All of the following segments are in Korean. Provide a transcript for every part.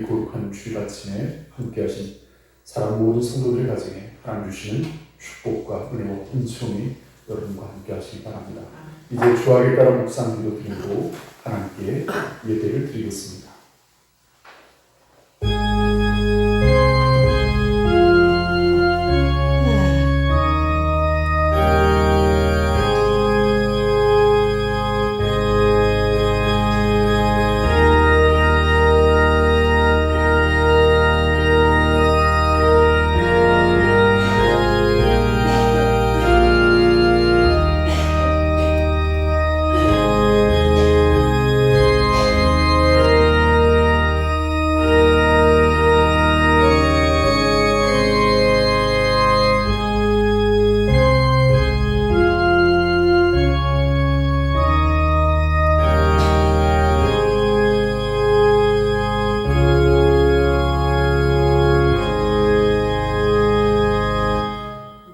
이 거룩한 주일 아침에 함께 하신 사랑 모든 성도들의 가정에 하나님 주시는 축복과 은혜와 은총이 여러분과 함께 하시기 바랍니다. 이제 주하게 따라 묵상 기도 드리고 하나님께 예배를 드리겠습니다.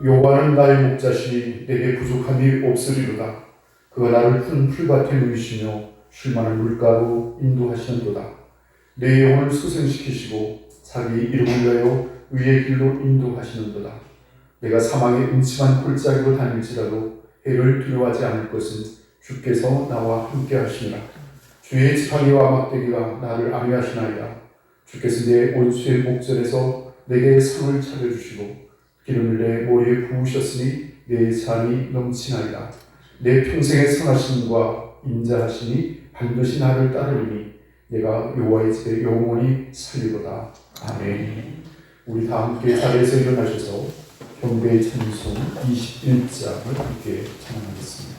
여호와는 나의 목자시니 내게 부족함이 없으리로다. 그가 나를 푸른 풀밭에 누이시며 쉴만한 물가로 인도하시는도다. 내 영혼을 소생시키시고 자기 이름을 위하여 의의 길로 인도하시는도다. 내가 사망의 음침한 골짜기로 다닐지라도 해를 두려워하지 않을 것은 주께서 나와 함께 하시니라. 주의 지팡이와 막대기가 나를 안위하시나이다. 주께서 내 원수의 목전에서 내게 상을 차려주시고 기름을 내 머리에 부으셨으니 내 잔이 넘치나이다. 내 평생의 선하심과 인자하심이 반드시 나를 따르리니 내가 여호와의 집에 영원히 살리로다. 아멘. 우리 다 함께 자리에서 일어나셔서 경배의 찬송 21장을 함께 찬양하겠습니다.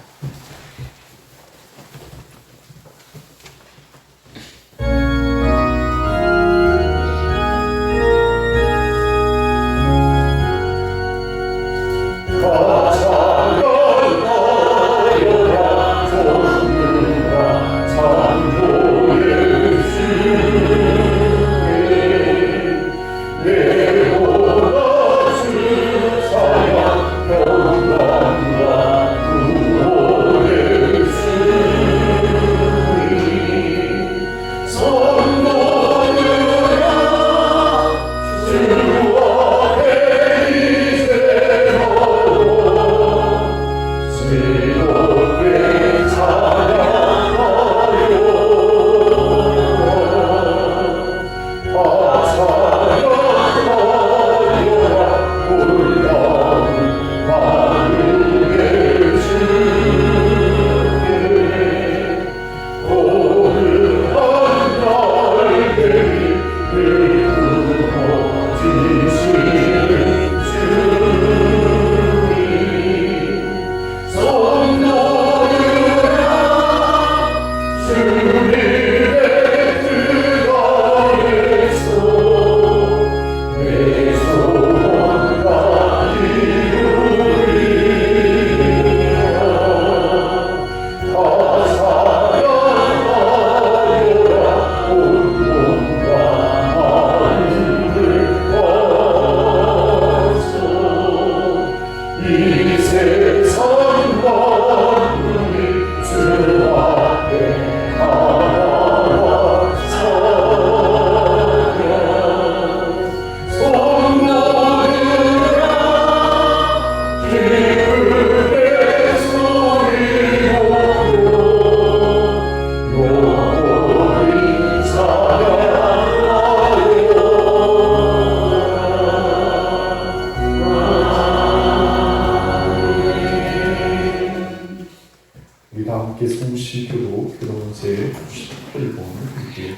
함께 성시교도 교도문제 98번 함께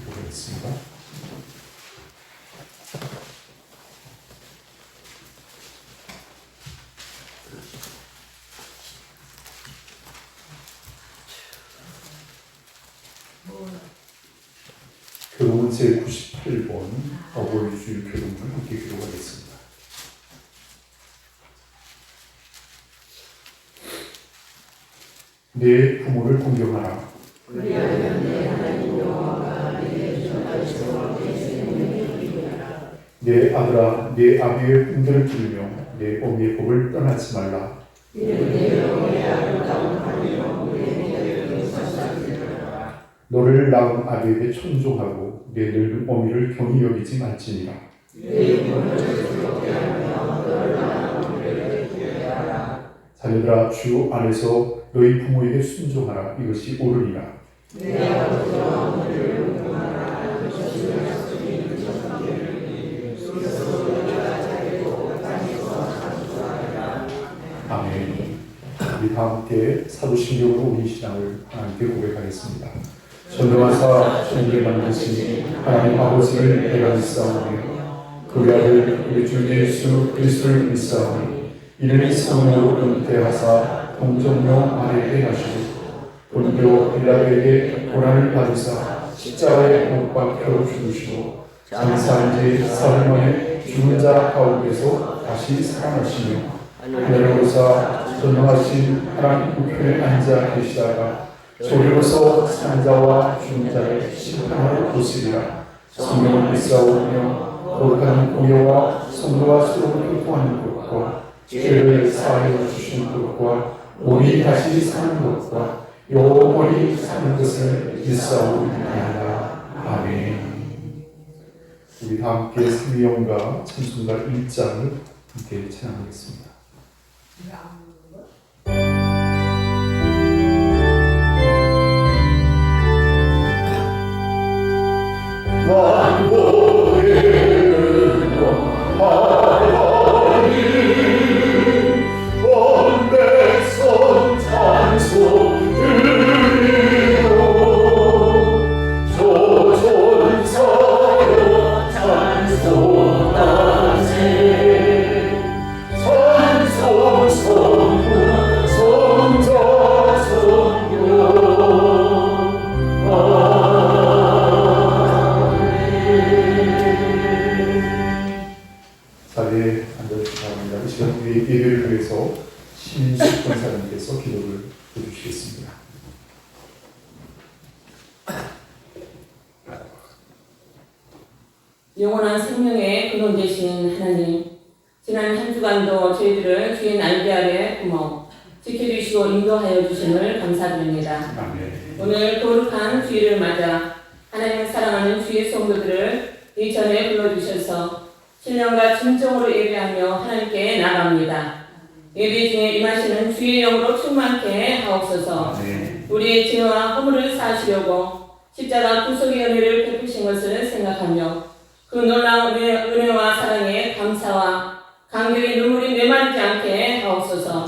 보겠습니다. 교도문제 98번 어버이주일 교도문을 함께 기록하겠습니다. 내 부모를 공경하라. 그리하면 내 하나님 여호와가 내게 전할 소원의 생명을 이루리라. 내 아들아, 내 아비의 훈계를 들으며 내 어미의 법을 떠나지 말라. 이는 내 영혼의 아름다운 하나님과 우리의 목을 용서하시리라. 너를 낳은 아비에게 청종하고 내 늙은 어미를 경히 여기지 말지니라. 자녀들아 주 안에서 너희 부모에게 순종하라. 이것이 옳으니라. 아멘. 우리 다 함께 사도신경으로 우리 신앙을 하나님께 고백하겠습니다. 전능하사 천지를 만드신 하나님 아버지를 내가 믿사오며 그 아들 우리 주 예수 그리스도를 믿사오니 이는 성령으로 잉태하사 동정녀 마리아에게 하시고 본교 빌라도에게 고난을 받으사 십자가에 못 박혀 죽으시고 장사한 지 사흘 만에 죽은 자 가운데서 다시 살아나시며 하늘로서 전능하신 하나님 우편에 앉아 계시다가 저리로서 사는 자와 죽은 자를 심판하러 오시리라. 성령을 믿사오며 거룩한 공예와 성도와 서로 교통하는 것과 죄를 사하여 주시는 것과 몸이 다시 사는 것과 영원히 사는 것을 믿사오니이다. 아멘. 우리 다 함께 성령과 찬송가 1장을 함께 찬양하겠습니다. 자리에 앉아주시기 바랍니다. 이 시간 우리 예배를 위해서 신숙 권사님께서 기도를 해주시겠습니다. 영원한 생명의 근원 되신 하나님, 지난 한 주간도 저희들을 주의 날개 아래 품어 지켜주시고 인도하여 주심을 감사드립니다. 아멘. 오늘 거룩한 주일을 맞아 하나님을 사랑하는 주의 성도들을 이 전에 불러주셔서 신령과 진정으로 예배하며 하나님께 나갑니다. 예배 중에 임하시는 주의 영으로 충만케 하옵소서. 아멘. 우리의 죄와 허물을 사하시려고 십자가 구속의 은혜를 베푸신 것을 생각하며 그 놀라운 은혜와 사랑에 감사와 감격의 눈물이 메마르지 않게 하옵소서.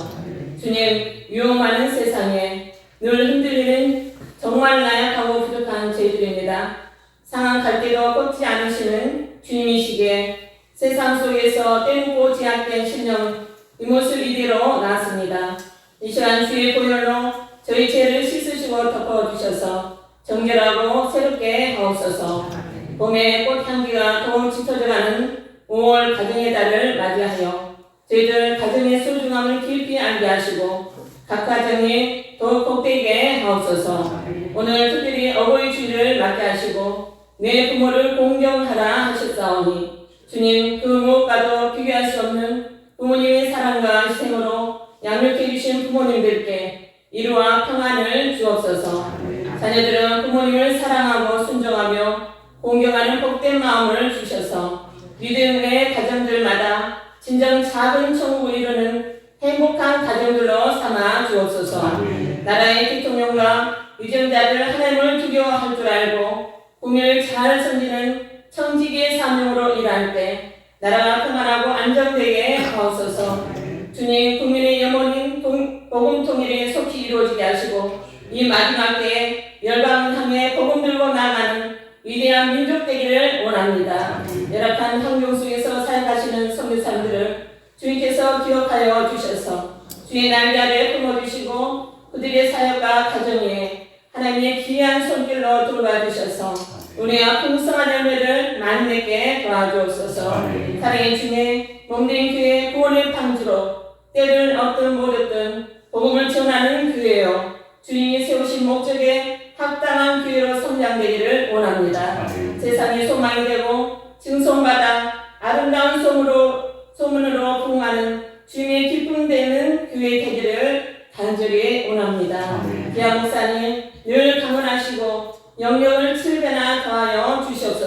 주님, 위험하는 세상에 늘 흔들리는 정말 나약하고 부족한 저희들입니다. 상한 갈 때도 꺾지 않으시는 주님이시기에 세상 속에서 떼묻고 제약된 신령 이 모습 이대로 나왔습니다. 이 시간 주의 보혈로 저희 죄를 씻으시고 덮어주셔서 정결하고 새롭게 하옵소서. 봄의 꽃향기가 더욱 짙어져가는 5월 가정의 달을 맞이하여 저희들 가정의 소중함을 깊이 알게 하시고 각 가정이 더욱 복되게 하옵소서. 오늘 특별히 어버이 주일을 맞게 하시고 내 부모를 공경하라 하셨사오니 주님, 그 무엇과도 비교할 수 없는 부모님의 사랑과 희생으로 양육해 주신 부모님들께 이루와 평안을 주옵소서. 자녀들은 부모님을 사랑하고 순종하며 공경하는 복된 마음을 주셔서 믿음의 가정들마다 진정 작은 천국을 이루는 행복한 가정들로 삼아 주옵소서. 나라의 대통령과 위정자들 하나님을 두려워할 줄 알고 국민을 잘 섬기는 청지기의 사명으로 일할 때 나라가 평안하고 안정되게 하옵소서. 주님, 국민의 영혼인 복음 통일이 속히 이루어지게 하시고 이 마지막 때에 열방을 향해 복음 들고 나가는 위대한 민족 되기를 원합니다. 열악한 환경 속에서 사역하시는 선교사님들을 주님께서 기억하여 주셔서 주의 날개 아래 품어주시고 그들의 사역과 가정에 하나님의 귀한 손길로 돌봐주셔서 우리와 풍성한 열매를 많이 맺게 도와주옵소서. 사랑의 주님, 몸된 교회 구원의 방주로 때를 얻든 모르든 복음을 전하는 교회요 주님이 세우신 목적에 합당한 교회로 성장되기를 원합니다. 세상의 소망이 되고 칭송받아 아름다운 소문으로 부흥하는 주님의 기쁨 되는 교회 되기를 간절히 원합니다. 기아 목사님 늘 강건하시고 영역을 7배나 더하여 주시옵소서.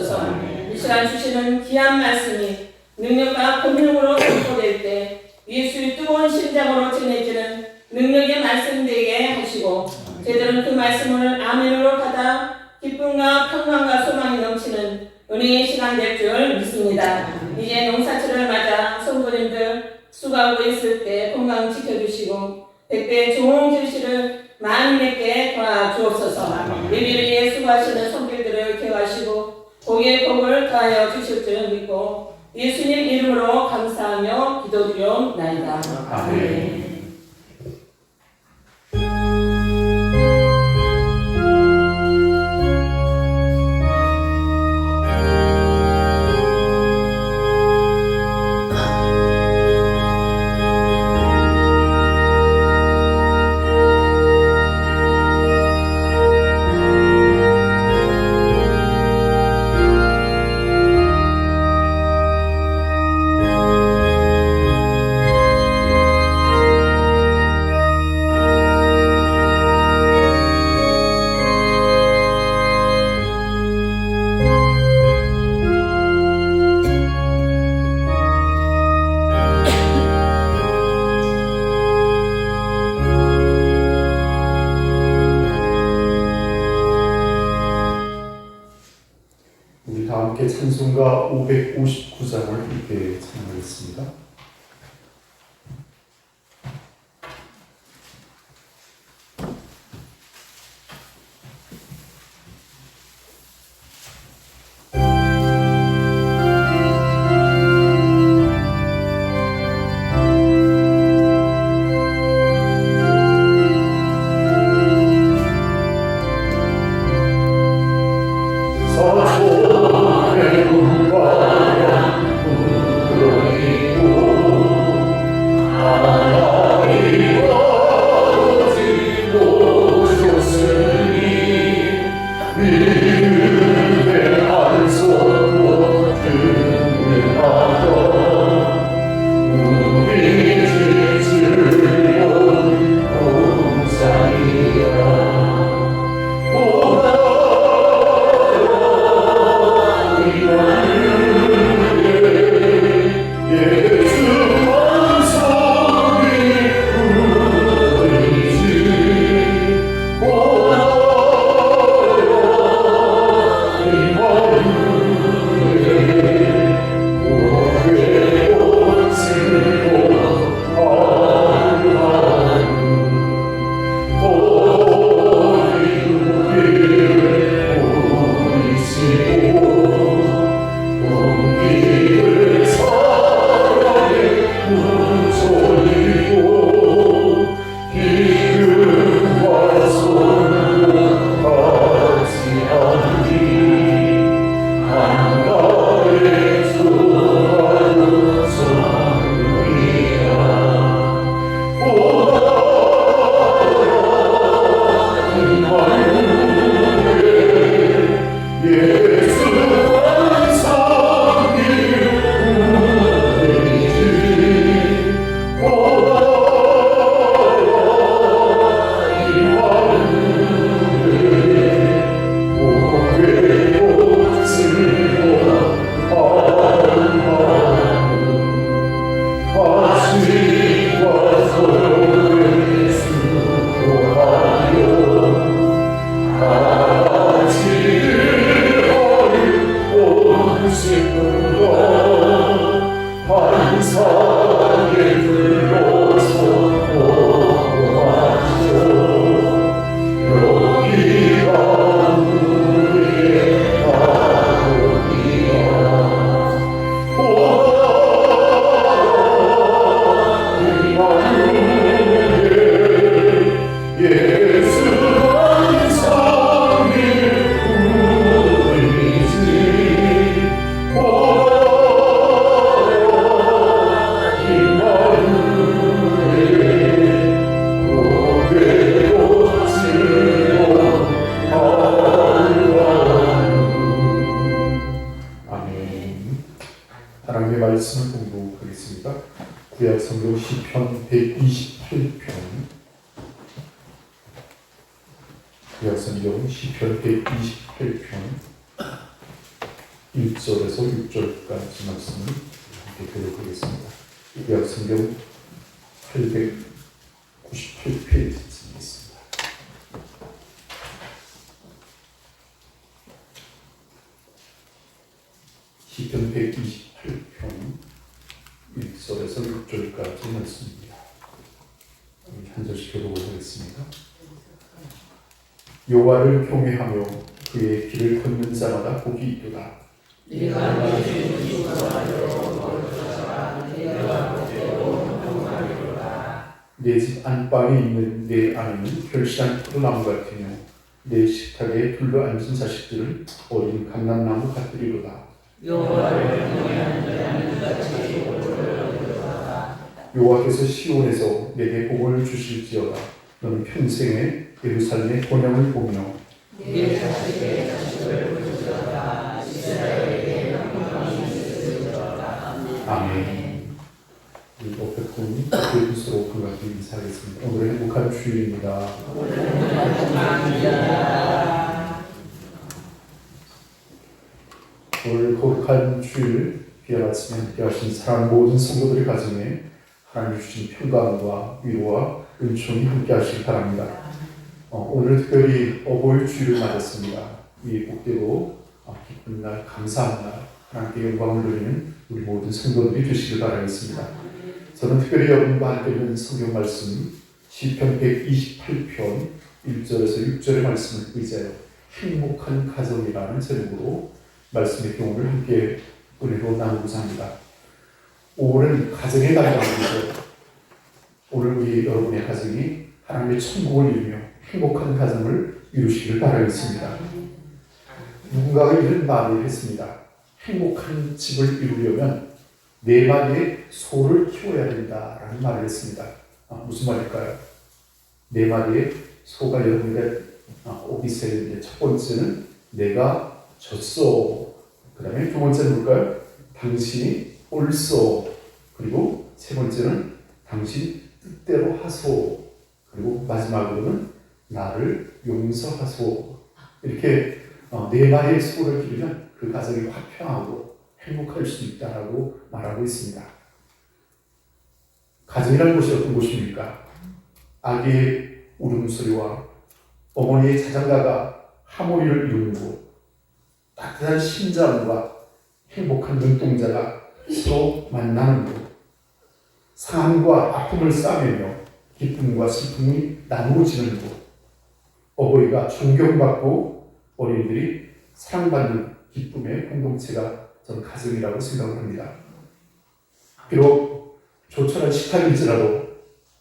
시간 주시는 귀한 말씀이 능력과 권능으로 선포될 때 예수의 뜨거운 심장으로 전해지는 능력의 말씀 되게 하시고 저희들은 그 말씀을 아멘으로 받아 기쁨과 평강과 소망이 넘치는 은혜의 시간 될 줄 믿습니다. 이제 농사철을 맞아 성도님들 수고하고 있을 때 건강 지켜주시고 백배 좋은 결실을 많이 맺게 도와주옵소서. 예비를 위해 수고하시는 손길들을 기억하시고 복의 복을 더하여 주실 줄 믿고 예수님 이름으로 감사하며 기도드리옵나이다. 아멘. 우리 다 함께 찬송가 559장을 함께 찬양하겠습니다. 하나님의 말씀을 공부하겠습니다. 구약 성경 시편 128편, 구약 성경 시편 128편 1절에서 6절까지 말씀을 함께 교독하겠습니다. 구약 성경 898페이지에 있습니다. 시편 128편 1절에서 6절까지 말씀입니다. 한 절씩 교독을 하겠습니다. 여호와를 경외하며 그의 길을 걷는 자마다 복이 있도다. 네가 내 주를 기뻐하여 거룩하라. 내가 복되고 평강하리로다. 내 집 안방에 있는 내 아내는 결실한 포도나무 같으며 내 식탁에 둘러앉은 자식들은 어린 감람나무 같으리로다. 여호와를 경외하는 자는 이같이 복을 얻으리로다. 여호와께서 시온에서 내게 복을 주실지어다. 너는 평생에 예루살렘의 번영을 보며 내 자식의 자식을 부르짖어라. 이스라엘에게 평강이 있으리로다. 아멘. 우리 오페콘이 예수로 반갑게 인사하겠습니다. 오늘은 행복한 주일입니다. 오늘 거룩한 주일 귀한 아침에 함께 하신 사랑 모든 성도들의 가정에 하나님 주신 평강과 위로와 은총이 함께 하시기 바랍니다. 오늘 특별히 어버이 주일을 맞았습니다. 이 복되고 기쁜 날, 감사한 날, 하나님께 영광을 돌리는 우리 모든 성도들이 되시길 바라겠습니다. 저는 특별히 여러분과 함께 있는 성경 말씀 시편 128편 1절에서 6절의 말씀을 의지하여 행복한 가정이라는 제목으로 말씀의 교훈을 함께 은혜로 나누고자 합니다. 5월은 가정의 달이라고 하죠. 오늘 우리 여러분의 가정이 하나님의 천국을 이루며 행복한 가정을 이루시길 바라겠습니다. 누군가가 이런 말을 했습니다. 행복한 집을 이루려면 4마리의 소를 키워야 된다라는 말을 했습니다. 무슨 말일까요? 4마리의 소가 여러분에게 오기 세는데 첫 번째는 내가 졌어. 그 다음에 두 번째는 뭘까요? 당신이 옳소. 그리고 세 번째는 당신 뜻대로 하소. 그리고 마지막으로는 나를 용서하소. 이렇게 4마리의 소를 기르면 그 가정이 화평하고 행복할 수 있다라고 말하고 있습니다. 가정이라는 곳이 어떤 곳입니까? 아기의 울음소리와 어머니의 자장가가 하모니를 이루는 곳, 따뜻한 심장과 행복한 눈동자가 서로 만나는 곳, 삶과 아픔을 싸매며 기쁨과 슬픔이 나누어지는 곳, 어버이가 존경받고 어린이들이 사랑받는 기쁨의 공동체가 저는 가정이라고 생각을 합니다. 비록 조촐한 식탁일지라도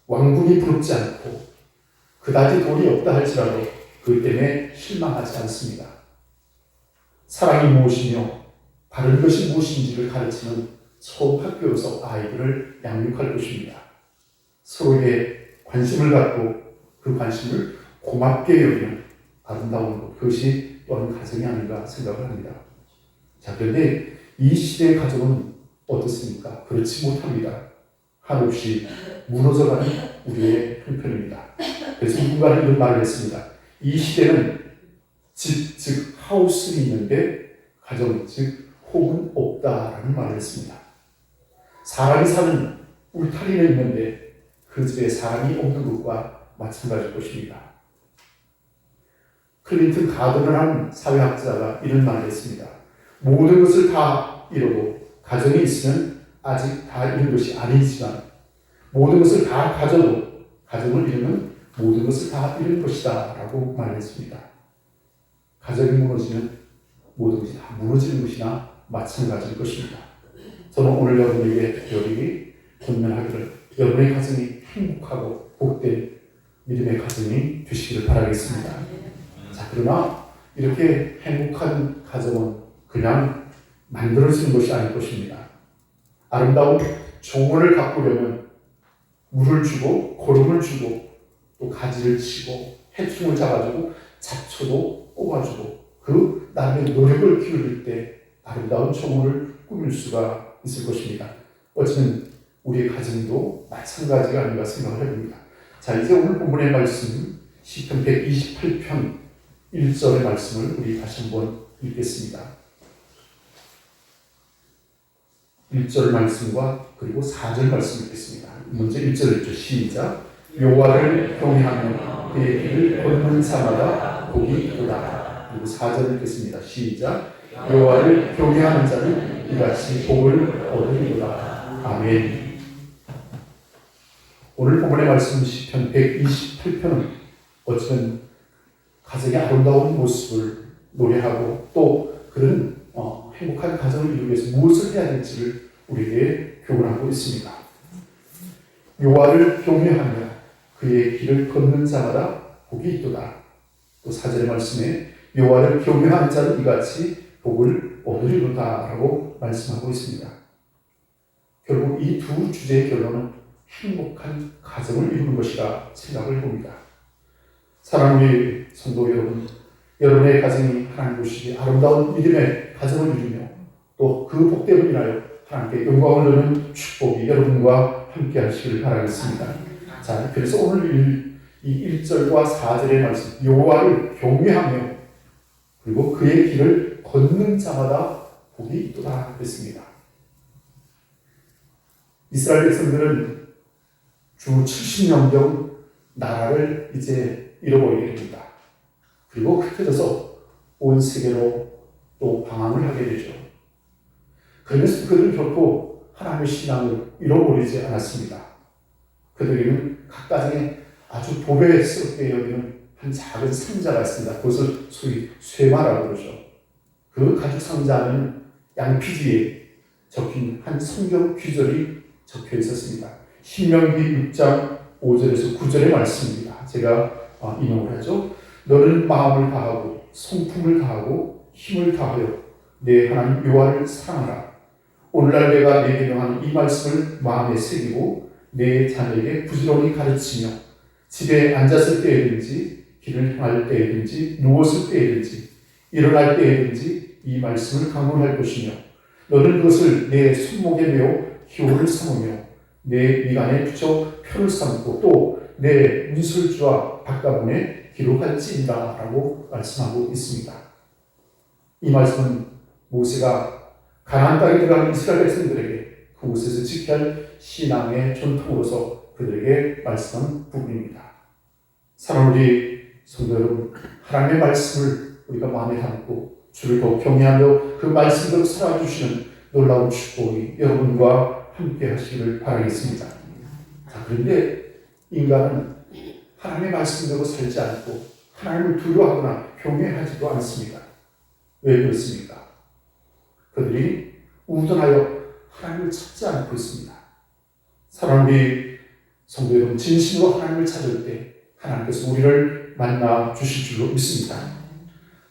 왕궁이 부럽지 않고 그다지 돈이 없다 할지라도 그 때문에 실망하지 않습니다. 사랑이 무엇이며 바른 것이 무엇인지를 가르치는 처음 학교에서 아이들을 양육할 것입니다. 서로에게 관심을 갖고 그 관심을 고맙게 여기는 아름다운 것, 그것이 또한 가정이 아닌가 생각을 합니다. 자, 그런데 이 시대의 가정은 어떻습니까? 그렇지 못합니다. 한없이 무너져가는 우리의 형편입니다. 그래서 누군가는 이런 말을 했습니다. 이 시대는 집, 즉 하우스는 있는데 가정, 즉 홈은 없다라는 말을 했습니다. 사람이 사는 울타리는 있는데 그 집에 사람이 없는 것과 마찬가지일 것입니다. 클린턴 가드너라는 사회학자가 이런 말을 했습니다. 모든 것을 다 이뤄도 가정이 있으면 아직 다 이룬 것이 아니지만 모든 것을 다 가져도 가정을 이루면 모든 것을 다 이룬 것이다 라고 말했습니다. 가정이 무너지면 모든 것이 다 무너지는 것이나 마찬가지일 것입니다. 저는 오늘 여러분에게 특별히 권면하기를 여러분의 가정이 행복하고 복된 믿음의 가정이 되시기를 바라겠습니다. 자, 그러나 이렇게 행복한 가정은 그냥 만들어지는 것이 아닐 것입니다. 아름다운 정원을 가꾸려면 물을 주고 거름을 주고 또 가지를 치고 해충을 잡아주고 잡초도 뽑아주고 그 나름의 노력을 기울일 때 아름다운 정원을 꾸밀 수가 있을 것입니다. 어쩌면 우리의 가정도 마찬가지가 아닌가 생각을 해봅니다. 자, 이제 오늘 본문의 말씀 시편 128편 1절의 말씀을 우리 다시 한번 읽겠습니다. 1절 말씀과 그리고 4절 말씀 읽겠습니다. 먼저 1절 읽죠. 시작. 여호와를 경외하며 그의 길을 걷는 자마다 복이 있도다. 그리고 4절 읽겠습니다. 시작. 여호와를 경외하는 자는 이같이 복을 얻으리로다. 아멘. 오늘 본문의 말씀 시편 128편은 어쩌면 가정의 아름다운 모습을 노래하고 또 그런 행복한 가정을 이루기 위해서 무엇을 해야 될지를 우리에게 교훈하고 있습니다. 여호와를 경외하며 그의 길을 걷는 자마다 복이 있도다. 또 4절의 말씀에 여호와를 경외하는 자는 이같이 복을 얻으리로다 라고 말씀하고 있습니다. 결국 이 두 주제의 결론은 행복한 가정을 이루는 것이라 생각을 해봅니다. 사랑하는 우리 성도 여러분, 여러분의 가정이 하나님 보시기에 아름다운 믿음의 가정을 이루며 또 그 복됨을 인하여 하나님께 영광을 얻는 축복이 여러분과 함께 하시기를 바라겠습니다. 자, 그래서 오늘 이 1절과 4절의 말씀, 여호와를 경외하며 그리고 그의 길을 걷는 자마다 복이 있도다 했습니다. 이스라엘 백성들은 주 70년경 나라를 이제 잃어버리게 됩니다. 그리고 흩어져서 온 세계로 또 방황을 하게 되죠. 그러면서 그들은 결코 하나님의 신앙을 잃어버리지 않았습니다. 그들에게는 각 가정에 아주 보배스럽게 여기는 한 작은 상자가 있습니다. 그것을 소위 쇠마라고 그러죠. 그 가죽 상자는 양피지에 적힌 한 성경 귀절이 적혀 있었습니다. 신명기 6장 5절에서 9절의 말씀입니다. 제가 인용을 하죠. 너는 마음을 다하고 성품을 다하고 힘을 다하여 내 하나님 여호와를 사랑하라. 오늘날 내가 내게 명하는 이 말씀을 마음에 새기고 내 자녀에게 부지런히 가르치며 집에 앉았을 때에든지 길을 향할 때에든지 누웠을 때에든지 일어날 때에든지 이 말씀을 강론할 것이며 너는 그것을 내 손목에 메어 기호를 삼으며 내 미간에 붙여 표를 삼고 또 내 문설주와 바깥문에 기록할지니라 라고 말씀하고 있습니다. 이 말씀은 모세가 가나안 땅에 들어가는 이스라엘 백성들에게 그곳에서 지켜야 할 신앙의 전통으로서 그들에게 말씀한 부분입니다. 사랑하는 우리 성도 여러분, 하나님의 말씀을 우리가 마음에 담고 주를 더 경외하며 그 말씀대로 살아주시는 놀라운 축복이 여러분과 함께 하시기를 바라겠습니다. 자, 그런데 인간은 하나님의 말씀대로 살지 않고 하나님을 두려워하거나 경외하지도 않습니다. 왜 그렇습니까? 그들이 우둔하여 하나님을 찾지 않고 있습니다. 사랑하는 우리 성도 여러분, 진심으로 하나님을 찾을 때 하나님께서 우리를 만나 주실 줄로 믿습니다.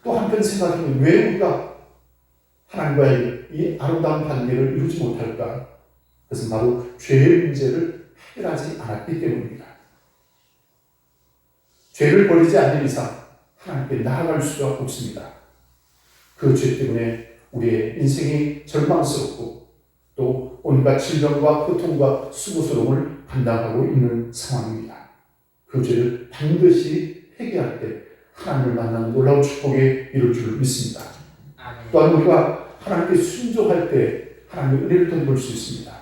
또 한편 생각하면 왜 우리가 하나님과의 이 아름다운 관계를 이루지 못할까? 그것은 바로 죄의 문제를 해결하지 않았기 때문입니다. 죄를 버리지 않는 이상 하나님께 나아갈 수가 없습니다. 그 죄 때문에 우리의 인생이 절망스럽고 또 온갖 질병과 고통과 수고스러움을 감당하고 있는 상황입니다. 그 죄를 반드시 회개할 때 하나님을 만나는 놀라운 축복에 이룰 줄 믿습니다. 또한 우리가 하나님께 순종할 때 하나님의 은혜를 덧볼 수 있습니다.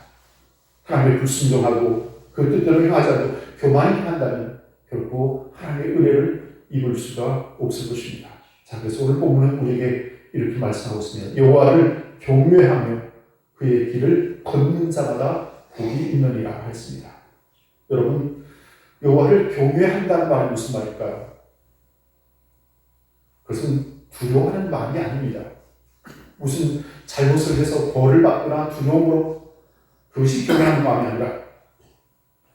하나님의 불순종하고 그 뜻대로 행하지 않고 교만히 한다면 결코 하나님의 은혜를 입을 수가 없을 것입니다. 자, 그래서 오늘 본문은 우리에게 이렇게 말씀하고 있습니다. 여호와를 경외하며 그의 길을 걷는 자마다 복이 있느니라 했습니다. 여러분, 여호와를 경외한다는 말은 무슨 말일까요? 그것은 두려워하는 마음이 아닙니다. 무슨 잘못을 해서 벌을 받거나 두려움으로 그것이 경외하는 마음이 아니라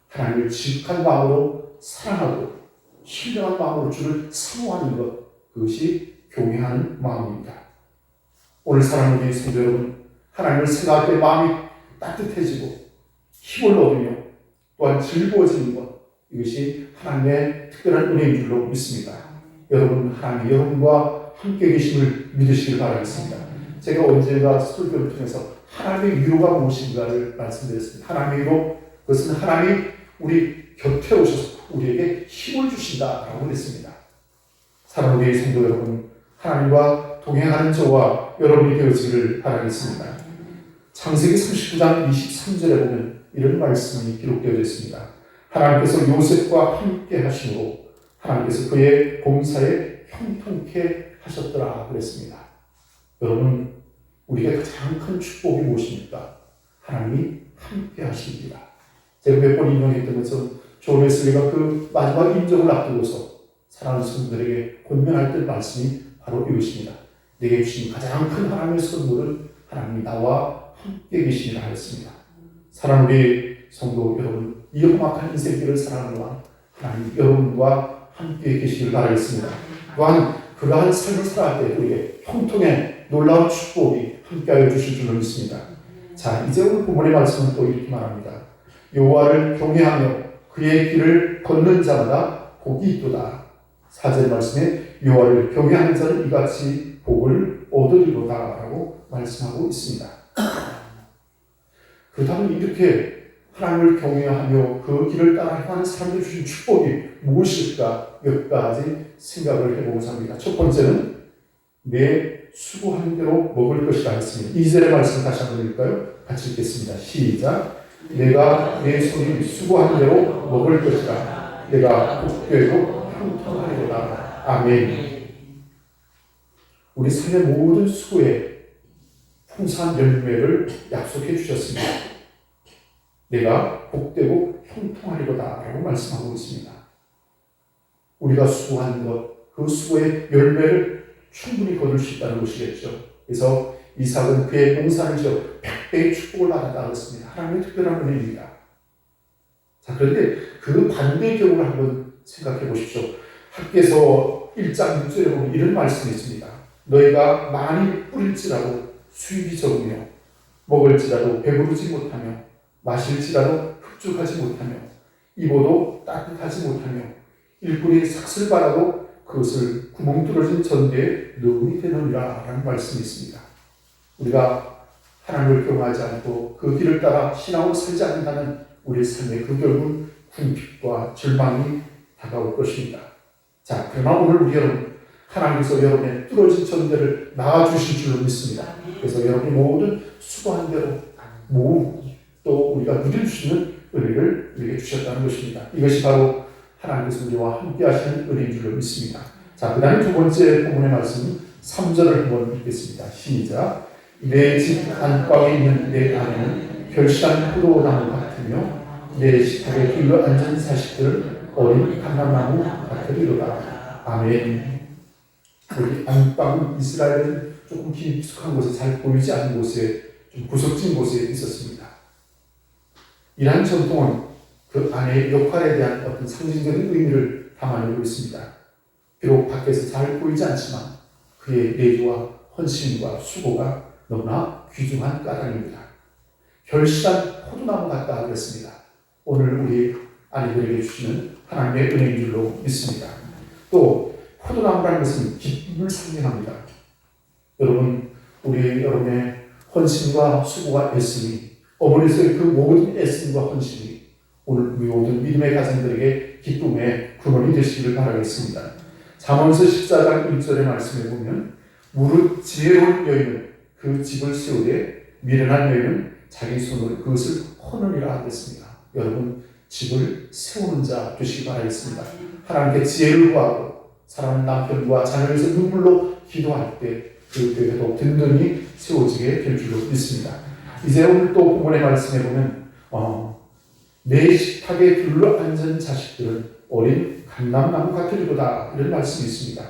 하나님을 지극한 마음으로 사랑하고 신령한 마음으로 주를 사모하는 것, 그것이 경외하는 마음입니다. 오늘 사랑하는 우리 성도 여러분, 하나님을 생각할 때 마음이 따뜻해지고 힘을 얻으며 또한 즐거워지는 것, 이것이 하나님의 특별한 은혜인 줄로 믿습니다. 여러분, 하나님이 여러분과 함께 계심을 믿으시길 바라겠습니다. 제가 언젠가 설교를 통해서 하나님의 위로가 무엇인가를 말씀드렸습니다. 하나님의 위로, 그것은 하나님이 우리 곁에 오셔서 우리에게 힘을 주신다라고 그랬습니다. 사랑하는 우리 성도 여러분, 하나님과 동행하는 저와 여러분이 되어지기를 바라겠습니다. 창세기 39장 23절에 보면 이런 말씀이 기록되어 있습니다. 하나님께서 요셉과 함께 하심으로 하나님께서 그의 봉사에 형통케 하셨더라 그랬습니다. 여러분, 우리가 가장 큰 축복이 무엇입니까? 하나님이 함께 하십니다. 제가 몇 번 인용했던 것은 존 웨슬리가 그 마지막 임종을 앞두고서 사랑하는 성도들에게 권면할 때 말씀이 바로 이것입니다. 내게 주신 가장 큰 하나님의 선물은 하나님이 나와 함께 계시니라 하였습니다. 사랑하는 우리 성도 여러분, 이 험악한 인생길을 살아가는 동안 하나님 여러분과 함께 계시길 바라겠습니다. 또한 그러한 삶을 살아갈 때 우리의 형통의 놀라운 축복이 함께하여 주실 줄로 믿습니다. 자, 이제 오늘 본문의 말씀은 또 이렇게 말합니다. 여호와를 경외하며 그의 길을 걷는 자마다 복이 있도다. 4절 말씀에 여호와를 경외하는 자는 이같이 복을 얻으리로다 라고 말씀하고 있습니다. 그렇다면 이렇게 하나님을 경외하며 그 길을 따라 행하는 사람들이 주신 축복이 무엇일까 몇 가지 생각을 해보고자 합니다. 첫 번째는 내 수고한 대로 먹을 것이라 했습니다. 2절의 말씀 다시 한번 읽을까요? 같이 읽겠습니다. 시작. 내가 내 손이 수고한 대로 먹을 것이라. 내가 복되고 형통하리로다. 아멘. 우리 삶의 모든 수고에 풍성한 열매를 약속해 주셨습니다. 내가 복되고 형통하리로다 라고 말씀하고 있습니다. 우리가 수고한 것, 그 수고의 열매를 충분히 거둘 수 있다는 것이겠죠. 그래서 이삭은 그의 농사를 지어 100배의 축복을 받았다고 했습니다. 하나님의 특별한 은혜입니다. 자, 그런데 그 반대의 경우를 한번 생각해 보십시오. 학개서 1장 6절에 보면 이런 말씀이 있습니다. 너희가 많이 뿌릴지라도 수입이 적으며 먹을지라도 배부르지 못하며 마실지라도 흡족하지 못하며 입어도 따뜻하지 못하며 일꾼이 삭슬 바라도 그것을 구멍 뚫어진 전대에 넣음이 되느니라 라는 말씀이 있습니다. 우리가 하나님을 경외하지 않고 그 길을 따라 신앙으로 살지 않는다면 우리의 삶에 그 결국은 궁핍과 절망이 다가올 것입니다. 자, 그러나 오늘 우리 여러분 하나님께서 여러분의 뚫어진 전대를 나아주실 줄로 믿습니다. 그래서 여러분이 모든 수고한 대로 또 우리가 누릴 수 있는 은혜를 우리에게 주셨다는 것입니다. 이것이 바로 하나님께서 우리와 함께 하시는 은혜인 줄로 믿습니다. 자, 그 다음에 두 번째 본문의 말씀 3절을 한번 읽겠습니다. 시작. 내 집 안방에 있는 내 아내는 결실한 포도나무 같으며 내 식탁에 둘러 앉은 자식들은 어린 감람나무 같으리로다. 아멘. 우리 안방 이스라엘은 조금 깊숙한 곳에 잘 보이지 않는 곳에 좀 구석진 곳에 있었습니다. 이러한 전통은 그 아내의 역할에 대한 어떤 상징적인 의미를 담아내고 있습니다. 비록 밖에서 잘 보이지 않지만 그의 내조와 헌신과 수고가 너무나 귀중한 까닭입니다. 결실한 포도나무 같다 그랬습니다. 오늘 우리 아내들에게 주시는 하나님의 은혜인 줄로 믿습니다. 또 포도나무라는 것은 기쁨을 상징합니다. 여러분, 여러분의 헌신과 수고와 애씀이 어머니에서의 그 모든 애씀과 헌신이 오늘 우리 모든 믿음의 가정들에게 기쁨의 근원이 되시기를 바라겠습니다. 잠언서 14장 1절의 말씀에 보면 무릇 지혜로운 여인은 그 집을 세우되 미련한 여인은 자기 손으로 그것을 허느니라 하겠습니다. 여러분, 집을 세우는 자 되시기 바라겠습니다. 하나님께 지혜를 구하고 사랑하는 남편과 자녀에서 눈물로 기도할 때 그 교회도 든든히 세워지게 될 줄로 믿습니다. 이제 오늘 또 본문의 말씀에 보면 내 식탁에 둘러 앉은 자식들은 어린 감람나무 같으리로다 이런 말씀이 있습니다.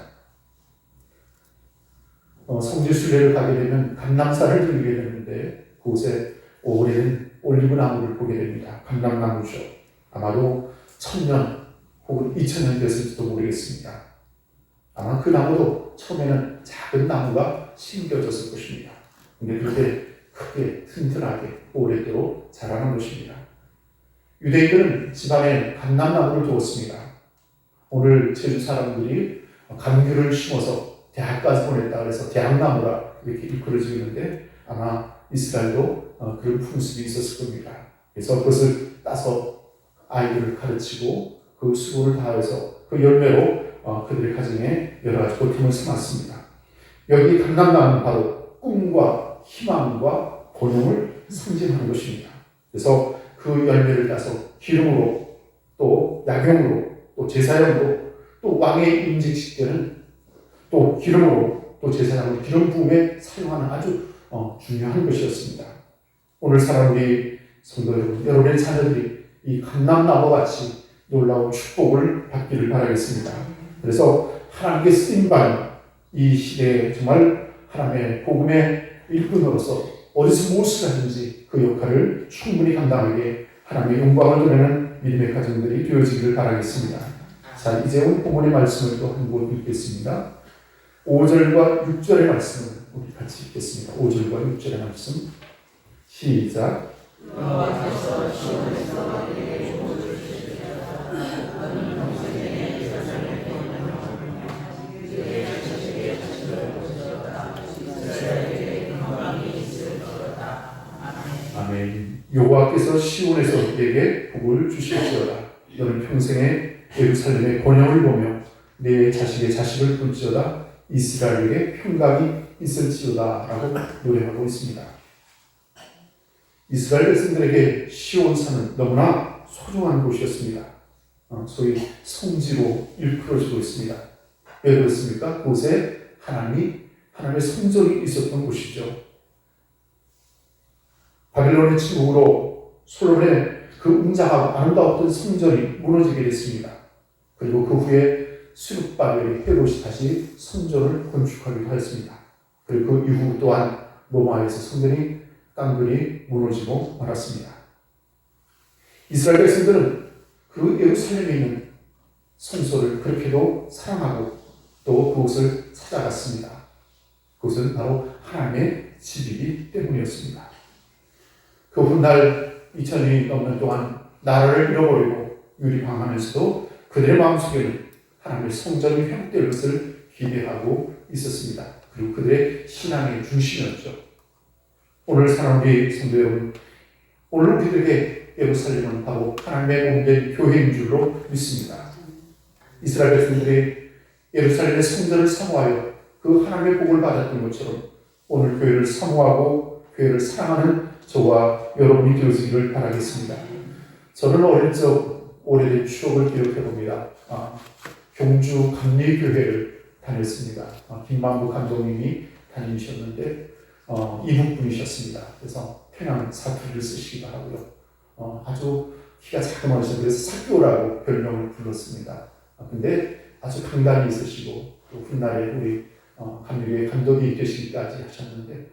성지 순례를 가게 되면 감람산을 들리게 되는데 그곳에 오래된 올리브나무를 보게 됩니다. 감람나무죠. 아마도 1000년 혹은 2000년 됐을지도 모르겠습니다. 아마 그 나무도 처음에는 작은 나무가 심겨졌을 것입니다. 근데 그렇게 크게 튼튼하게 오래도록 자라는 것입니다. 유대인들은 집안에 감람나무를 두었습니다. 오늘 제주 사람들이 감귤을 심어서 대학까지 보냈다 그래서 대학나무라 이렇게 일컬어지고 있는데 아마 이스라엘도 그런 풍습이 있었을 겁니다. 그래서 그것을 따서 아이들을 가르치고 그 수고를 다해서 그 열매로 그들의 가정에 여러 가지 고통을 삼았습니다. 여기 감람나무는 바로 꿈과 희망과 번영을 상징하는 것입니다. 그래서 그 열매를 따서 기름으로 또 약용으로 또 제사용으로 또 왕의 임직식 때는 또 기름으로 또 제사장으로 기름 부음에 사용하는 아주 중요한 것이었습니다. 오늘 살아온 우리 성도 여러분, 여러분의 자녀들이 이 감람나무와 같이 놀라운 축복을 받기를 바라겠습니다. 그래서 하나님께 쓰임받는 이 시대에 정말 하나님의 복음의 일꾼으로서 어디서 무엇을 하든지 그 역할을 충분히 감당하게 하나님의 영광을 드리는 믿음의 가정들이 되어지기를 바라겠습니다. 자, 이제 오늘 본문의 말씀을 또 한 번 읽겠습니다. 5절과 6절의 말씀을 우리 같이 읽겠습니다. 5절과 6절의 말씀 시작. 여호와께서 시온에서 그에게 복을 주시리로다. 너는 평생에 세상에 그의 자식의 자식을 보시리로다. 이스라엘에게 영광이 있을지어다. 아멘. 여호와께서 시온에서 그에게 복을 주실지어다. 너는 평생에 예루살렘의 번영을 보며 내 자식의 자식을 볼지어다. 이스라엘에게 평강이 있을지어다 라고 노래하고 있습니다. 이스라엘 백성들에게 시온산은 너무나 소중한 곳이었습니다. 소위 성지로 일컬어지고 있습니다. 왜 그렇습니까? 그곳에 하나님의 성전이 있었던 곳이죠. 바빌론의 침공으로 솔로몬의 그 웅장하고 아름다웠던 성전이 무너지게 됐습니다. 그리고 그 후에 수룹바벨이 헤롯이 다시 성전을 건축하기도 하였습니다. 그리고 그 이후 또한 로마에서 성전이 깡그리 무너지고 말았습니다. 이스라엘 백성들은 그 예루살렘에 있는 성소를 그렇게도 사랑하고 또 그곳을 찾아갔습니다. 그것은 바로 하나님의 집이기 때문이었습니다. 그 훗날 2000년이 넘는 동안 나라를 잃어버리고 유리방하면서도 그들의 마음속에는 하나님의 성전이 회복될 것을 기대하고 있었습니다. 그리고 그들의 신앙의 중심이었죠. 오늘 사는 우리 성도 여러분, 오늘 우리들에게 예루살렘은 바로 하나님의 몸된 교회인 줄로 믿습니다. 이스라엘 백성들이 예루살렘의 성전을 사모하여 그 하나님의 복을 받았던 것처럼 오늘 교회를 사모하고 교회를 사랑하는 저와 여러분이 되어지기를 바라겠습니다. 저는 어릴 적 오래된 추억을 기록해 봅니다. 경주 감리교회를 다녔습니다. 김만구 감독님이 다니셨는데 이북 분이셨습니다. 그래서 평양 사투리를 쓰시기도 하고요. 아주 키가 자그마하셔서 그래서 사교라고 별명을 불렀습니다. 근데 아주 강단이 있으시고 또 훗날에 우리 감리교회 감독이 되시기까지 하셨는데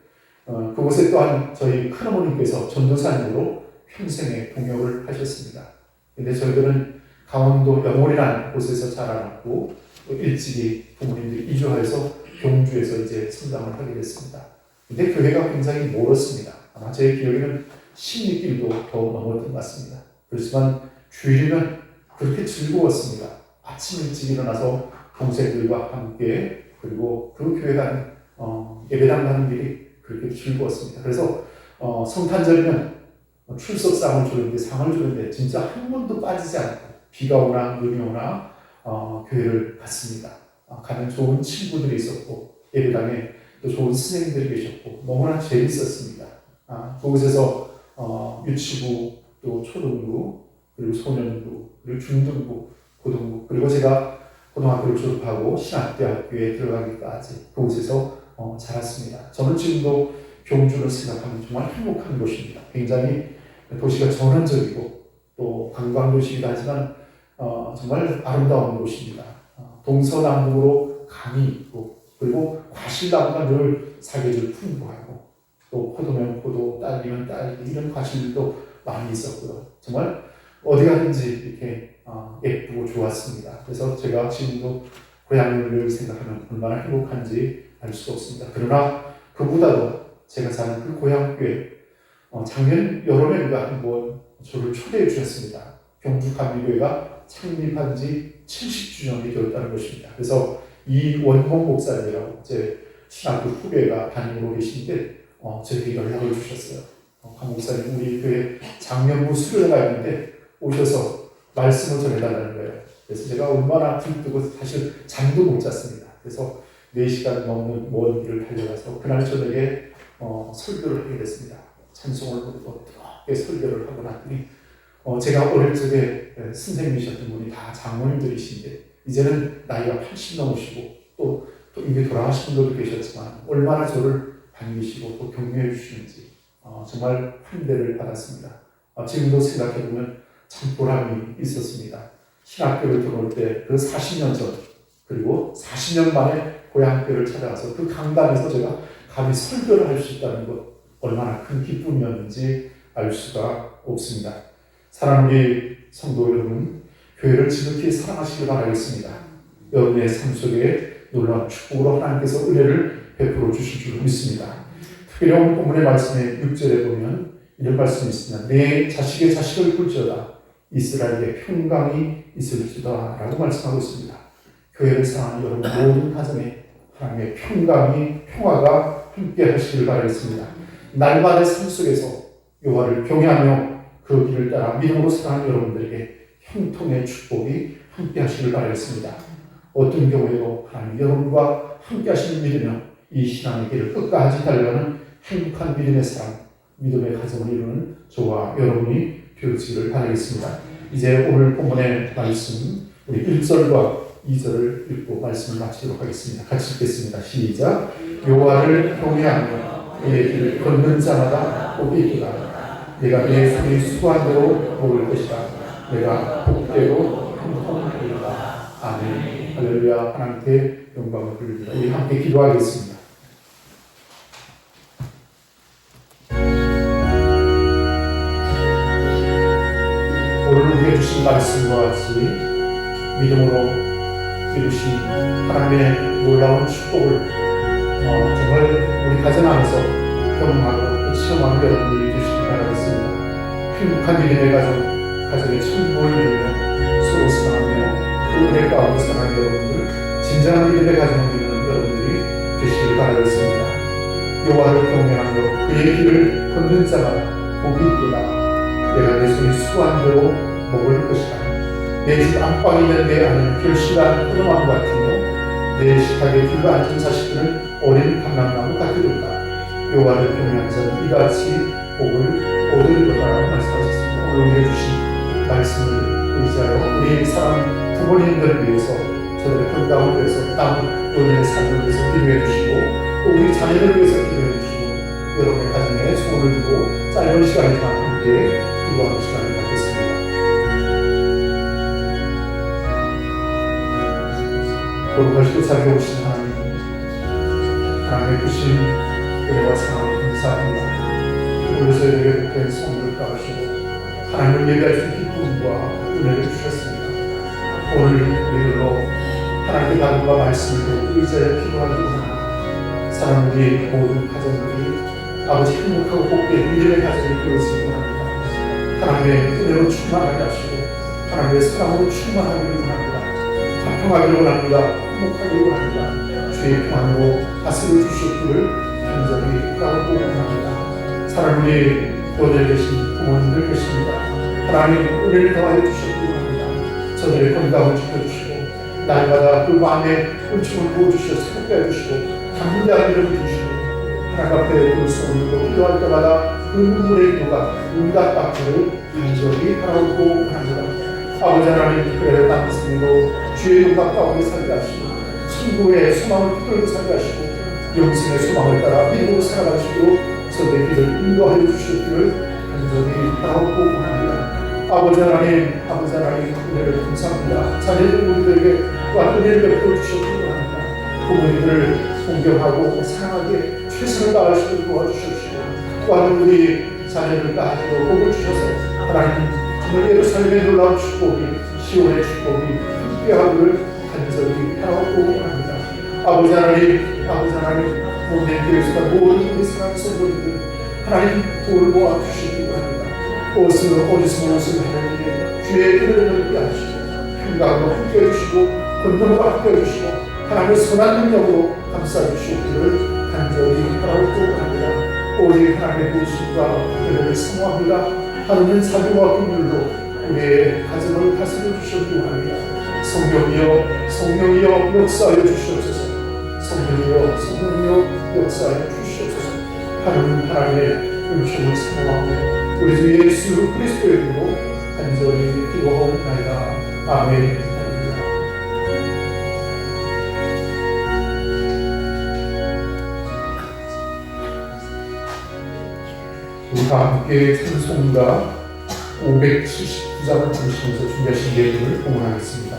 그곳에 또한 저희 큰어머님께서 전도사님으로 평생에 동역을 하셨습니다. 근데 저희들은 강원도 영월이라는 곳에서 자라났고 일찍이 부모님들이 이주하여서 경주에서 이제 성장을 하게 됐습니다. 근데 교회가 굉장히 멀었습니다. 아마 제 기억에는 10리길도 더 넘었던 것 같습니다. 그렇지만 주일이면 그렇게 즐거웠습니다. 아침 일찍 일어나서 동생들과 함께 그리고 그 교회 가는 예배당 가는 길이 그렇게 즐거웠습니다. 그래서 성탄절이면 출석상을 주는데 상을 주는데 진짜 한 번도 빠지지 않고 비가 오나 눈이 오나 교회를 갔습니다. 가면 좋은 친구들이 있었고 예배당에 또 좋은 선생님들이 계셨고 너무나 재밌었습니다. 그곳에서 유치부 또 초등부 그리고 소년부 그리고 중등부 고등부 그리고 제가 고등학교를 졸업하고 신학대학교에 들어가기까지 그곳에서 자랐습니다. 저는 지금도 경주를 생각하면 정말 행복한 곳입니다. 굉장히 도시가 전원적이고 또 관광도시이기도 하지만 정말 아름다운 곳입니다. 동서남북으로 강이 있고 그리고 과실나무가 늘 사계절 풍부하고 또 포도면 포도, 딸기면 딸기 이런 과실들도 많이 있었고요. 정말 어디 가든지 이렇게 예쁘고 좋았습니다. 그래서 제가 지금도 고향을 생각하면 얼마나 행복한지 알 수 없습니다. 그러나 그보다도 제가 사는 그 고향교회 작년 여름에 누가 한번 저를 초대해 주셨습니다. 경주 감리교회가 창립한 지 70주년이 되었다는 것입니다. 그래서 이원봉 목사님이라고 제 신학교 후배가 담임으로 계신데 저에게 연락을 주셨어요. 강 목사님 우리 교회 작년부 수료회가 있는데 오셔서 말씀을 전해달라는 거예요. 그래서 제가 얼마나 들뜨고 사실 잠도 못 잤습니다. 그래서 4시간 넘는 먼 길을 달려가서 그날 저녁에 설교를 하게 됐습니다. 찬송을 부르고 뜨겁게 설교를 하고 났더니 제가 어릴 적에 선생님이셨던 분이 다 장모님들이신데 이제는 나이가 80 넘으시고 또 이미 돌아가신 분들도 계셨지만 얼마나 저를 반기시고 또 격려해 주시는지 정말 환대를 받았습니다. 지금도 생각해보면 참 보람이 있었습니다. 신학교를 들어올 때 그 40년 전 그리고 40년 만에 고향교를 찾아가서 그 강단에서 제가 감히 설교를 할 수 있다는 것 얼마나 큰 기쁨이었는지 알 수가 없습니다. 사랑하는 우리 성도 여러분, 교회를 지극히 사랑하시길 바라겠습니다. 여러분의 삶 속에 놀라운 축복으로 하나님께서 은혜를 베풀어 주실 줄 믿습니다. 특별히 오늘 본문의 말씀의 6절에 보면 이런 말씀이 있습니다. 내 자식의 자식을 볼지어다 이스라엘에 평강이 있을지다 라고 말씀하고 있습니다. 교회를 사랑하는 여러분 모든 가정에 하나님의 평화가 함께 하시길 바라겠습니다. 날마다 삶 속에서 여호와를 경외하며 그 길을 따라 믿음으로 살아가는 여러분들에게 형통의 축복이 함께 하시길 바라겠습니다. 어떤 경우에도 하나님 여러분과 함께 하시는 믿으며 이 신앙의 길을 끝까지 달려가는 행복한 믿음의 사람, 믿음의 가정을 이루는 저와 여러분이 되어지기를 바라겠습니다. 이제 오늘 본문의 말씀 우리 1절과 2절을 읽고 말씀을 마치도록 하겠습니다. 같이 읽겠습니다. 시작. 여호와를 경외하며 그의 길을 걷는 자마다 복이 있도다. 내가 내 손이 수고한 대로 먹을 것이다. 내가 복되고 형통하리로다. 아멘. 할렐루야. 하나님께 영광을 돌립니다. 우리 함께 기도하겠습니다. 오늘 우리에게 주신 말씀과 같이 믿음으로 이루신 하나님의 놀라운 축복을 정말 우리 가정 안에서 경험하고 체험하는 여러분들이 되시길 바라겠습니다. 행복한 믿음의 가정의 천국을 이루며 서로 사랑하며 그 은혜 가운데 사랑하는 여러분들, 진정한 믿음의 가정을 이루는 여러분들이 되시길 바라겠습니다. 여호와를 경외하며 그의 길을 걷는 자마다 복이 있도다. 내가 내 손이 수고한 대로 먹을 것이다. 내 집 안방에 있는 내 아내는 결실한 포도나무 같으며 내 식탁에 둘러 앉은 자식들은 어린 감람나무 같으리로다. 여호와를 경외한 자는 이같이 복을 얻으리로다라고 말씀하셨습니다. 오늘 우리에게 주신 말씀을 의지하여 우리 사랑 부모님들을 위해서 저들의 건강을 위해서 땀 노년의 삶을 위해서 기도해 주시고 또 우리 자녀들을 위해서 기도해 주시고 여러분의 가정에 소원을 두고 짧은 시간이지만 함께 기도하는 시간을 갖겠습니다. 거룩하시고 자비로우신 하나님, 하나님의 크신 은혜와 사랑을 감사합니다. 오늘 저희에게 복된 성도를 따르시고 하나님을 예배할 수 있는 기쁨과 은혜를 주셨습니다. 오늘 우리들로 하나님의 말씀과 말씀을 의지하여 기도하기 원합니다. 사람들이 모든 가정들이 아버지 행복하고 복된 믿음의 가정이 되었으기 원합니다. 하나님의 은혜로 충만하게 하시고 하나님의 사랑으로 충만하기를 원합니다. 화평하기를 원합니다. 행복하기를 원합니다. 주의 평안으로 다스려 주셨기를 간절히 바라고 원합니다. 사랑하는 교회에 계신 부모님들 계십니다. 하나님 은혜를 더하여 주셨기를 원합니다. 저들의 건강을 지켜주시고 날마다 그 마음에 은총을 부어주셔서 새롭게 해주시고 감사한 이름을 주시고 하나님 앞에 그 손을 들고 기도할 때마다 그 눈물의 기도가 응답받기를 간절히 바라고 원합니다. 아버지 하나님 특별히 남은 생도 주의 영광 가운데 살게 하시고 천국의 소망을 붙들고 살게 하시고 영생의 소망을 따라 믿음으로 살아가시도록 저들의 길을 인도하여 주시기를 간절히 바라고 원합니다. 아버지 하나님 은혜를 감사합니다. 자녀들 우리들에게 또한 은혜를 베풀어 주셨기를 원합니다. 부모님들을 존경하고 사랑하게 최선을 다하시도록 도와주십시오. 또한 우리 자녀들까지도 복을 주셔서 하나님 정말 예루살렘의 놀라운 축복이 시온의 축복이 함께하기를 간절히 바라고 원합니다. 아버지 하나님 모든 교회에서 모든 우리 사랑하는 성도님들 하나님 도를 모아주시기 바랍니다. 어디서 무엇을 하느니 주의 은혜를 넓게 하시고 평강으로 함께 해주시고 권능으로 함께 해주시고 하나님의 선한 능력으로 감싸 주시기를 간절히 바라고 원합니다. 오직 하나님의 모습과 은혜를 사모합니다. 하나님은 자비와 긍휼로 우리의 가정을 다스려 주시기 원합니다. 성령이여 역사하여 주시옵소서. 성령이여 역사하여 주시옵소서. 하나님의 불쇼를 사랑하며 우리 주 예수 그리스도의 이름으로 간절히 기도하옵나이다. 아멘. 우리가 함께 찬송가 579장을 부르시면서 준비하신 예물을 봉헌하겠습니다.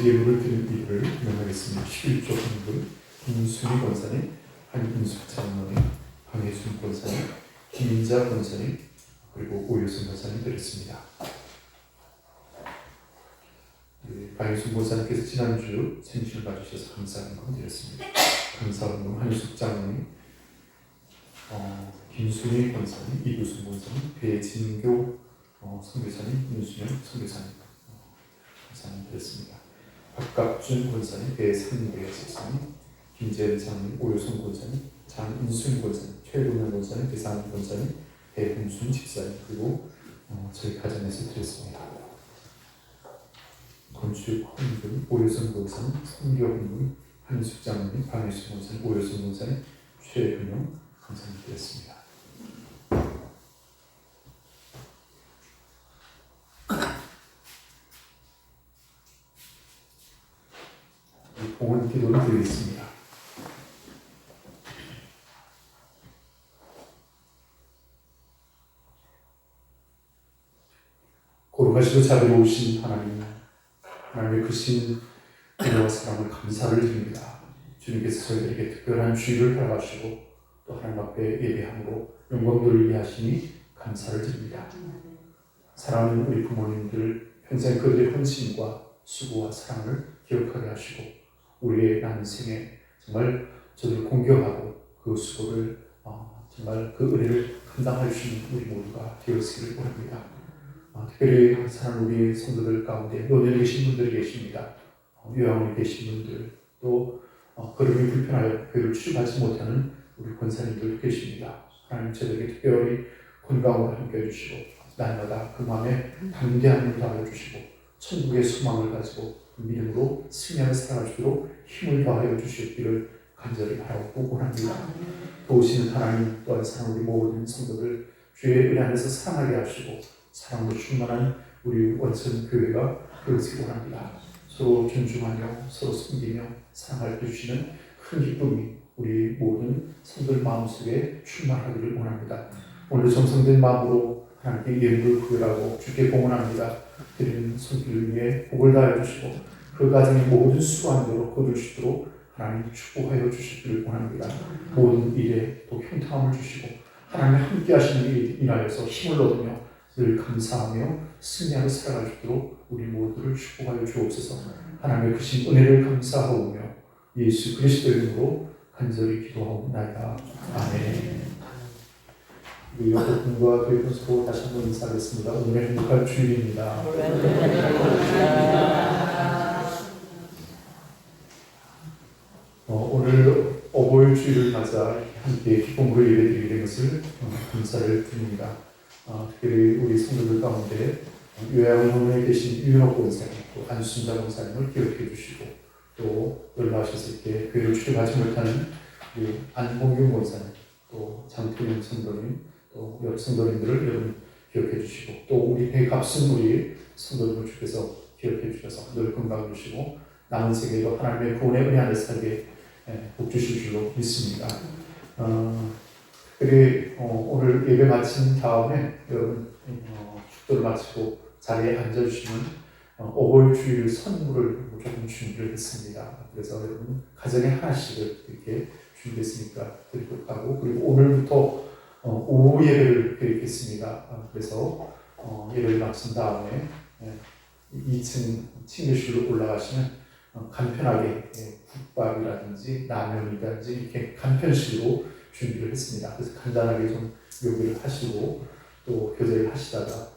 예물을 드린 이유를 명하겠습니다. 11조 헌금 김순희 권사님, 한인숙 장로님, 방혜순 권사님, 김인자 권사님, 그리고 오효순 권사님 드렸습니다. 방혜순 권사님께서 지난주 생신을 봐주셔서 감사헌금 드렸습니다. 감사헌금 한인숙 장로님, 김순희 권사님, 이구순 권사님, 배진교 선교사님, 윤수영 선교사님 감사헌금 드렸습니다. 박갑준 권사님, 배상배 집사님, 김재현 장로님, 오효선 권사님, 장인순 권사님, 최동현 권사님, 배상훈 권사님, 배훈순 집사님, 그리고 저희 가정에서 드렸습니다. 건축 헌금, 오효선 권사님, 선교 헌금, 한인숙 장로님, 방혜수 권사님, 오효선 권사님, 최은영 권사님 드렸습니다. 봉헌 기도를 드리겠습니다. 거룩하시고 자비로우신 하나님, 하나님의 크신 은혜와 사랑을 감사를 드립니다. 주님께서 저희들에게 특별한 주의를 허락하시고 또 하나님 앞에 예배함으로 영광 돌리게 하시니 감사를 드립니다. 사랑하는 우리 부모님들 평생 그들의 헌신과 수고와 사랑을 기억하게 하시고 우리의 남은 생에 정말 저들을 공경하고 그 수고를 정말 그 은혜를 감당할 수 있는 우리 모두가 되었기를 원합니다. 특별히 사랑하는 우리 성도들 가운데 노년에 계신 분들이 계십니다. 요양원에 계신 분들 또 걸음이 불편하여 교회를 출입하지 못하는 우리 권사님들 계십니다. 하나님 저들에게 특별히 건강을 함께 해주시고 날마다 그 마음에 담대함을 더하여 주시고 천국의 소망을 가지고 그 믿음으로 승리하며 살아가시도록 힘을 더하여 주시기를 간절히 바라고 원합니다. 도우시는 하나님 또한 사랑하는 우리 모든 성도들 주의 은혜 안에서 사랑하게 하시고 사랑으로 충만한 우리 원천 교회가 되어지기 원합니다. 서로 존중하며 서로 섬기며 사랑할 때 주시는 큰 기쁨이 우리 모든 성도들 마음속에 충만하기를 원합니다. 오늘 정성된 마음으로 하나님께 예물을 구별하고 주께 봉헌합니다. 드리는 손길을 위해 복을 다해 주시고 그 가정의 모든 수고한 대로 거두시도록 하나님 축복하여 주시기를 원합니다. 모든 일에 또 형통함을 주시고 하나님 함께 하시는 일에 인하여서 힘을 얻으며 늘 감사하며 승리하며 살아갈 수 있도록 우리 모두를 축복하여 주옵소서. 하나님의 크신 은혜를 감사하오며 예수 그리스도의 이름으로 간절히 기도하옵나이다. 아멘. 우리 여러분과 교회 분수로 다시 한번 인사하겠습니다. 오늘의 행복한 주일입니다. 오늘 어버이 주일을 맞아 함께 기쁨으로 예배드리게 된 것을 감사를 드립니다. 특별히 우리 성도들 가운데 요양원에 계신 유현옥 권사님, 또 안순자 권사님을 기억해 주시고 또 연락하셔서 이렇게 교회를 출입하지 못하는 우리 안봉균 권사님, 또 장태윤 성도님, 또 여러 성도님들을 여러분 기억해 주시고 또 우리 배값은 우리 성도님을 주께서 기억해 주셔서 늘 건강 주시고 남은 세계도 하나님의 구원의 은혜 안에 살게 복 주실 줄로 믿습니다. 특별히 오늘 예배 마친 다음에 여러분 축도를 마치고 자리에 앉아주시면 어버이 주일 선물을 조금 준비를 했습니다. 그래서 여러분 가정에 하나씩을 이렇게 준비했으니까 드리도록 하고 그리고 오늘부터 오후 예배를 드리겠습니다. 그래서 예배를 마친 다음에 2층 침례실로 올라가시면 간편하게 국밥이라든지 라면이라든지 이렇게 간편식으로 준비를 했습니다. 그래서 간단하게 좀 요기를 하시고 또 교제를 하시다가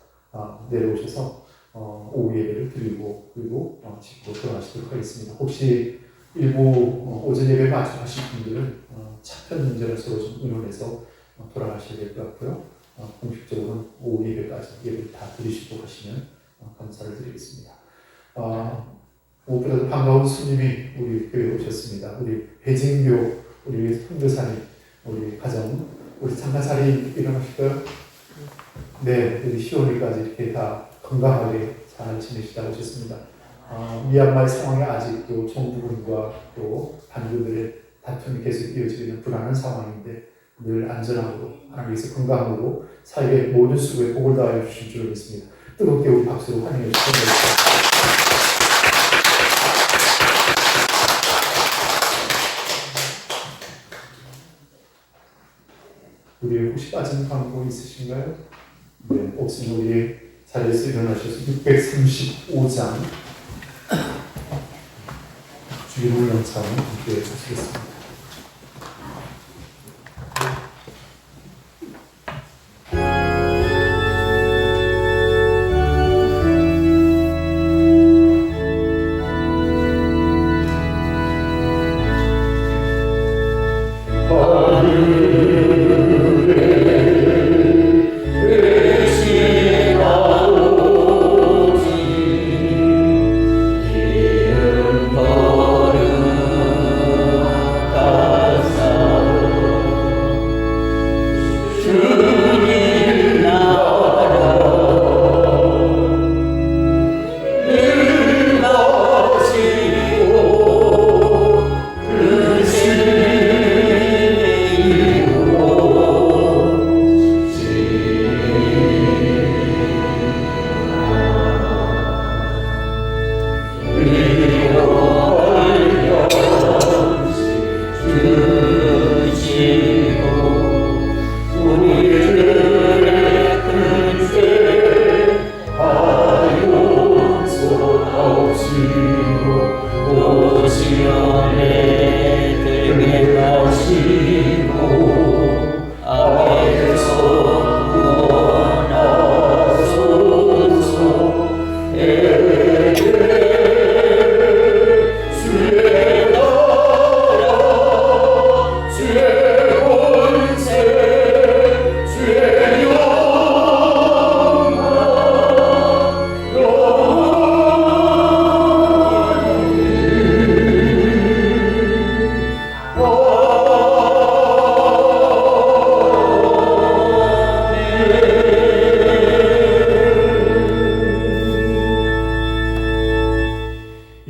내려오셔서 오후 예배를 드리고 그리고 집으로 돌아가시도록 하겠습니다. 혹시 일부 오전 예배 마치하실 분들은 차편 문제를 서로 좀 의논해서 돌아가셔야 될 것 같고요. 공식적으로는 오후 예배까지 예배를 다 드리시고 하시면 감사를 드리겠습니다. 무엇보다도 반가운 손님이 우리 교회에 오셨습니다. 우리 배진교 우리 선교사님 우리 가정 우리 잠깐 자리에 일어나실까요? 네, 우리 시온이까지 이렇게 다 건강하게 잘 지내시다 오셨습니다. 미얀마의 상황이 아직도 정부군과 또 반군들의 다툼이 계속 이어지는 불안한 상황인데 늘 안전함으로 하나님께서 건강함으로 사회의 모든 수고에 복을 다하여 주실 줄 믿습니다. 뜨겁게 우리 박수로 환영해 주시기 우리 혹시 빠진 광고 있으신가요? 네, 없으면 우리 자리에서 일어나셔서 635장 주기도문 영상 함께 하시겠습니다.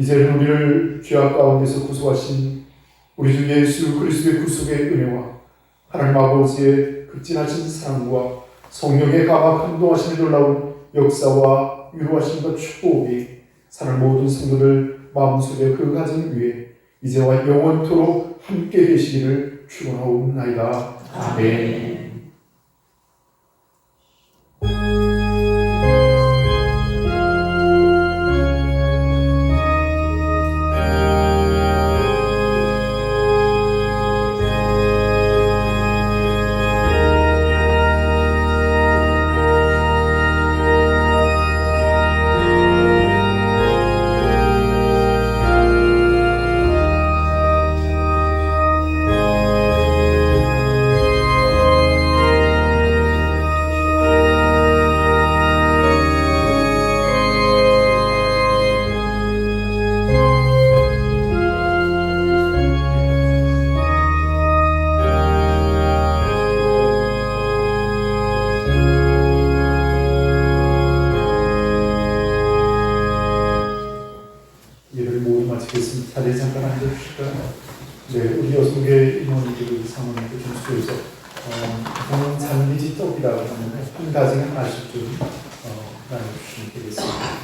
이제는 우리를 죄악 가운데서 구속하신 우리 주 예수 그리스도의 구속의 은혜와 하나님 아버지의 극진하신 사랑과 성령의 강화 감동하심이 놀라운 역사와 위로하심과 축복이 사는 모든 성도들 마음속에 그 가정 위에 이제와 영원토록 함께 계시기를 축원하옵나이다. 아멘. 예배를 모두 마치겠습니다. 자리에 잠깐 앉아주실까요? 네, 우리 여성계 임원님들 사모님들 좀 수고해서 잔디지 떡이라고 하는 한 가지는 하나씩 좀 나눠주시면 되겠습니다.